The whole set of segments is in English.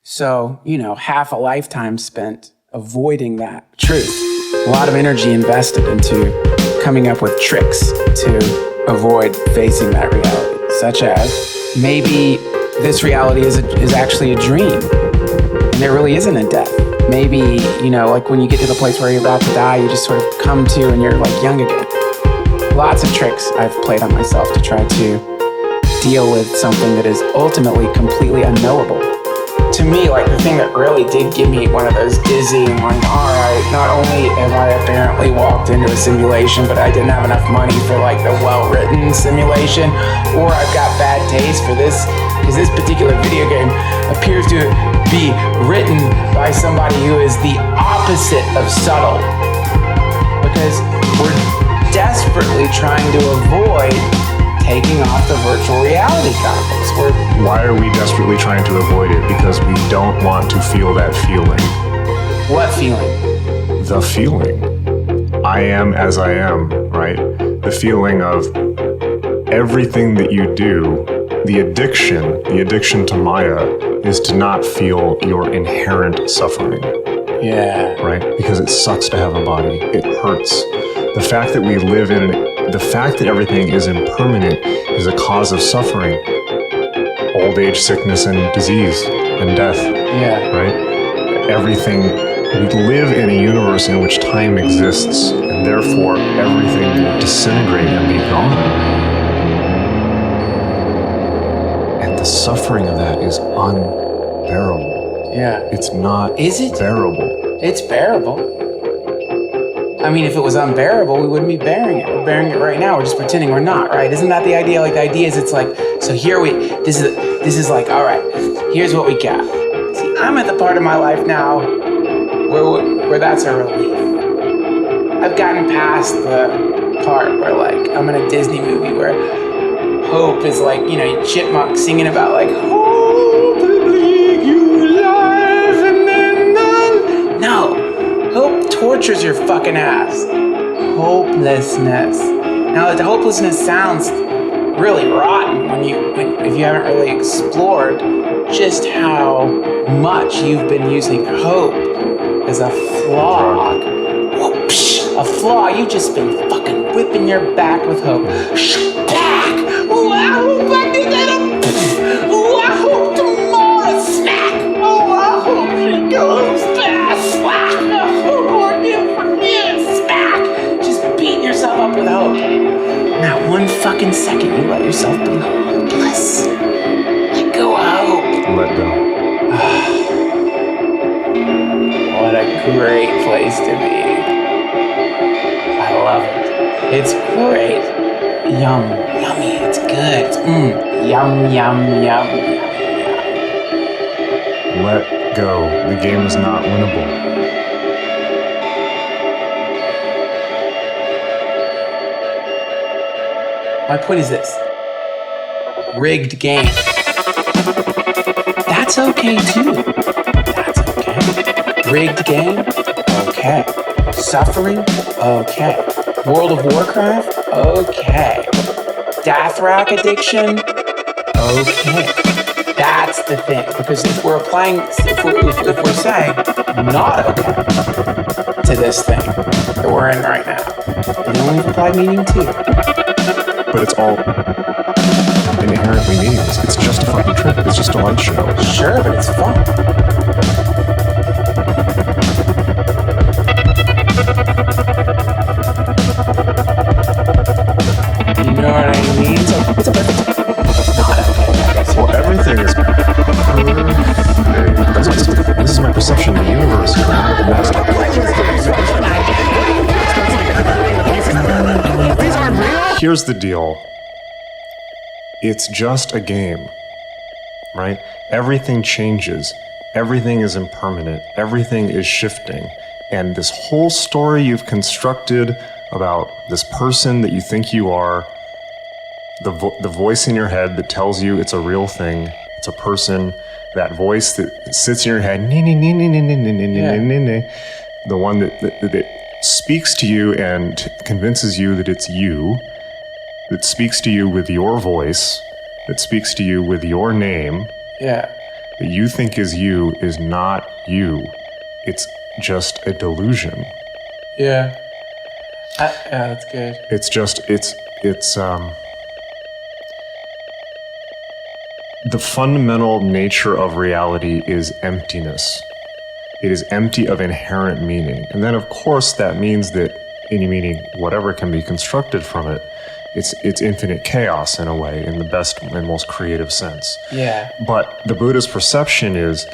So, half a lifetime spent avoiding that truth. A lot of energy invested into coming up with tricks to avoid facing that reality, such as maybe this reality is actually a dream and there really isn't a death. Maybe, like when you get to the place where you're about to die, you just sort of come to and you're like young again. Lots of tricks I've played on myself to try to deal with something that is ultimately completely unknowable. To me, like the thing that really did give me one of those dizzying, like, all right, not only have I apparently walked into a simulation, but I didn't have enough money for like the well-written simulation, or I've got bad taste for this, because this particular video game appears to be written by somebody who is the opposite of subtle. Because we're desperately trying to avoid taking off the virtual reality goggles. Why are we desperately trying to avoid it? Because we don't want to feel that feeling. What feeling? The feeling. I am as I am, right? The feeling of everything that you do, the addiction to Maya is to not feel your inherent suffering. Yeah. Right? Because it sucks to have a body. It hurts. The fact that we live the fact that everything is impermanent is a cause of suffering. Old age, sickness, and disease, and death. Yeah. Right? Everything, we live in a universe in which time exists, and therefore everything will disintegrate and be gone. And the suffering of that is unbearable. Yeah. It's not Is it? bearable. It's bearable. I mean, if it was unbearable, we wouldn't be bearing it. We're bearing it right now. We're just pretending we're not, right? Isn't that the idea? Like, the idea is it's like, so here this is like, all right, here's what we got. See, I'm at the part of my life now where that's a relief. I've gotten past the part where, like, I'm in a Disney movie where hope is like, chipmunk singing about, like, hope will make you alive, and then no. Hope tortures your fucking ass. Hopelessness. Now, the hopelessness sounds really rotten if you haven't really explored just how much you've been using hope as a flaw. A flaw. You've just been fucking whipping your back with hope. Back! Oh, I hope I did that. Oh, I hope tomorrow snack. Oh, I hope she goes fast. Slack. Yourself up with hope. Not one fucking second you let yourself be hopeless. Let go of hope. Let go. What a great place to be. I love it. It's great. Yummy. It's good. Yum. Let go. The game is not winnable. My point is this. Rigged game. That's okay too. That's okay. Rigged game? Okay. Suffering? Okay. World of Warcraft? Okay. Dathrak addiction? Okay. That's the thing. Because if we're saying not okay to this thing that we're in right now, then we've applied meaning to. But it's all inherently meaningless. It's just a fucking trip. It's just a light show. Sure, but it's fun. You know what I mean? So it's a perfect. Not okay. Well, everything is perfect. This is my perception of the universe. Here's the deal. It's just a game, right? Everything changes. Everything is impermanent. Everything is shifting. And this whole story you've constructed about this person that you think you are, the voice in your head that tells you it's a real thing, it's a person, that voice that sits in your head, the one that speaks to you and convinces you that it's you, that speaks to you with your voice, that speaks to you with your name. Yeah. that you think is you is not you. It's just a delusion. Yeah. Yeah, that's good. It's the fundamental nature of reality is emptiness. It is empty of inherent meaning. And then, of course, that means that any meaning, whatever can be constructed from it, it's infinite chaos in a way, in the best and most creative sense. Yeah. But the Buddha's perception is,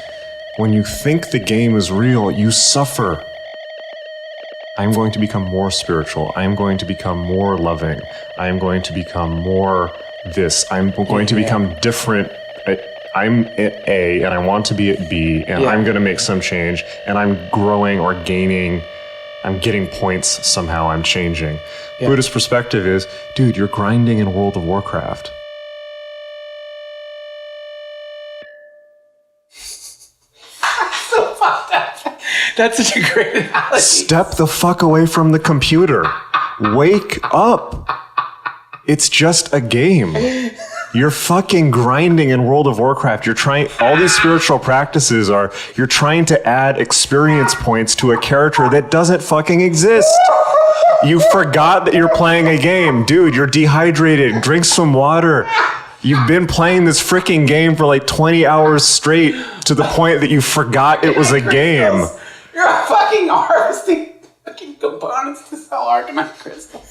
when you think the game is real, you suffer. I'm going to become more spiritual. I'm going to become more loving. I'm going to become more this. I'm going to become different. I'm at A and I want to be at B, and I'm going to make some change, and I'm growing or gaining. I'm getting points somehow. I'm changing. Yeah. Buddhist perspective is, dude, you're grinding in World of Warcraft. So fucked up. That's such a great analogy. Step the fuck away from the computer. Wake up. It's just a game. You're fucking grinding in World of Warcraft. You're trying, all these spiritual practices are, you're trying to add experience points to a character that doesn't fucking exist. You forgot that you're playing a game. Dude, you're dehydrated. Drink some water. You've been playing this freaking game for like 20 hours straight to the point that you forgot it was a game. You're fucking harvesting fucking components to sell Arcanine crystals.